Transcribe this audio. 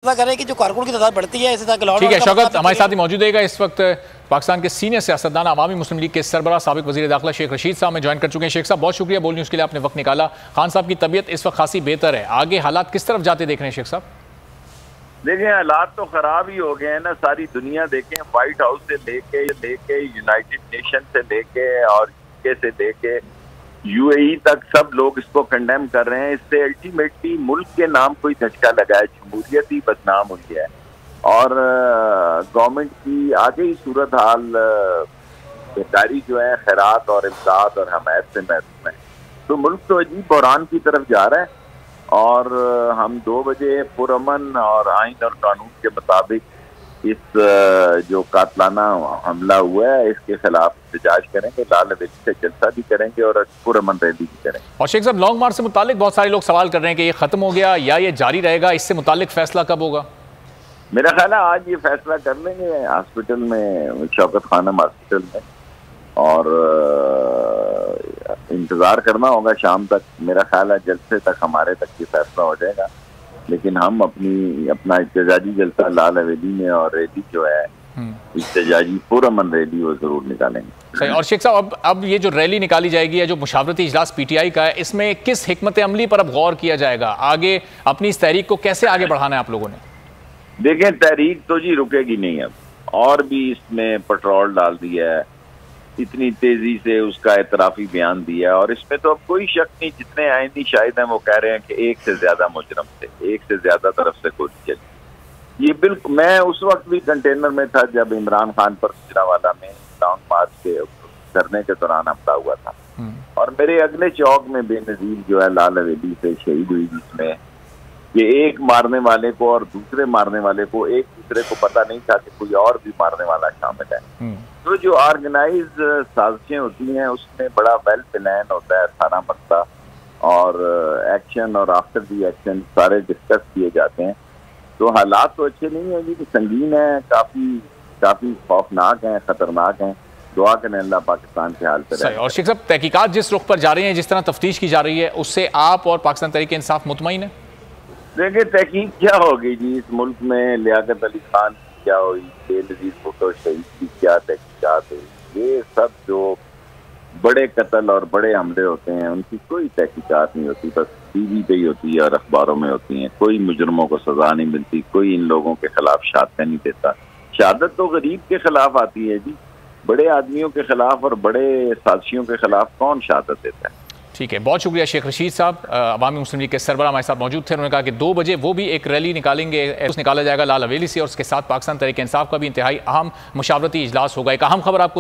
करें कि जो कारकुन की तादाद बढ़ती है, इसी तरह ठीक है। शौकत हमारे साथ ही मौजूद है। इस वक्त पाकिस्तान के सीनियर सियासतदान अवामी मुस्लिम लीग के सरबराह साबिक वज़ीर दाखिला शेख रशीद साहब में ज्वाइन कर चुके हैं। शेख साहब बहुत शुक्रिया बोल न्यूज़ के लिए, आपने वक्त निकाला। खान साहब की तबीयत इस वक्त खासी बेहतर है, आगे हालात किस तरफ जाते देख रहे हैं शेख साहब? देखिए हालात तो खराब ही हो गए हैं ना, सारी दुनिया देखें, व्हाइट हाउस से लेके यूनाइटेड नेशन से लेके और यूके से लेके यूएई तक सब लोग इसको कंडेम कर रहे हैं। इससे अल्टीमेटली मुल्क के नाम कोई झटका लगा है, जमहूरियत ही बदनाम हुई है और गवर्नमेंट की आगे ही सूरत हाल बेकारी जो है खैरात और इमदाद और हमायत से महसूम है। तो मुल्क तो अजीब बहरान की तरफ जा रहा है और हम 2 बजे पुरअमन और आइन और कानून के मुताबिक इस जो कातलाना हमला हुआ है इसके खिलाफ एहतजाज करेंगे, लाल हवेली से जलसा भी करेंगे और पुरअमन रैली भी करेंगे। और शेख साहब लॉन्ग मार्च से मुतालिक बहुत सारे लोग सवाल कर रहे हैं कि ये खत्म हो गया या ये जारी रहेगा, इससे मुतालिक फैसला कब होगा? मेरा ख्याल है आज ये फैसला कर लेंगे हॉस्पिटल में, शौकत खानम हॉस्पिटल में, और इंतजार करना होगा शाम तक। मेरा ख्याल है जलसे तक हमारे तक ये फैसला हो जाएगा, लेकिन हम अपना एहतजाजी जलसा लाल हवेली में और रैली जो है एहतजाजी पुरअमन रैली वो जरूर निकालेंगे। सही। और शेख साहब अब ये जो रैली निकाली जाएगी या जो मुशावरती इजलास पीटीआई का है, इसमें किस हिकमत अमली पर अब गौर किया जाएगा? आगे अपनी इस तहरीक को कैसे आगे बढ़ाना है आप लोगों ने? देखें तहरीक तो जी रुकेगी नहीं, अब और भी इसमें पेट्रोल डाल दिया है, इतनी तेजी से उसका एतराफी बयान दिया और इसमें तो अब कोई शक नहीं, जितने आईनी शाहिद हैं वो कह रहे हैं कि एक से ज्यादा मुजरम थे, एक से ज्यादा तरफ से गोली चली। ये बिल्कुल, मैं उस वक्त भी कंटेनर में था जब इमरान खान पर गुजरांवाला में लॉन्ग मार्च के करने के दौरान हमला हुआ था और मेरे अगले चौक में बेनजीर जो है लाल हवेली से शहीद हुई, जिसमें ये एक मारने वाले को और दूसरे मारने वाले को एक दूसरे को पता नहीं था कि कोई और भी मारने वाला शामिल है। तो जो ऑर्गेनाइज साजिशें होती हैं उसमें बड़ा वेल प्लान होता है सारा मसला और एक्शन और आफ्टर दी एक्शन सारे डिस्कस किए जाते हैं। तो हालात तो अच्छे नहीं है जी, संगीन है, काफी खौफनाक हैं, खतरनाक हैं। दुआ करें अल्लाह पाकिस्तान के हाल पर। और शेख साहब तहकीकात जिस रुख पर जा रही है, जिस तरह तफ्तीश की जा रही है, उससे आप और पाकिस्तान तहरीक इंसाफ मुतमईन है? देखिए तहकीक क्या होगी जी, इस मुल्क में लियाकत अली खान की क्या हुई, बेनजीर भुट्टो शहीद की क्या तहकीकात हुई, ये सब जो बड़े कत्ल और बड़े हमले होते हैं उनकी कोई तहकीकात नहीं होती, बस टीवी पे ही होती है और अखबारों में होती हैं। कोई मुजरमों को सजा नहीं मिलती, कोई इन लोगों के खिलाफ शहादत नहीं देता। शहादत तो गरीब के खिलाफ आती है जी, बड़े आदमियों के खिलाफ और बड़े साजियों के खिलाफ कौन शहादत देता है? ठीक है, बहुत शुक्रिया शेख रशीद साहब। अवामी मुस्लिम लीग के सरबराह हमारे साथ मौजूद थे। उन्होंने कहा कि 2 बजे वो भी एक रैली निकालेंगे, निकाला जाएगा लाल हवेली से और उसके साथ पाकिस्तान तहरीक इंसाफ का भी इंतहाई अहम मुशावरती इजलास होगा। एक अहम खबर आपको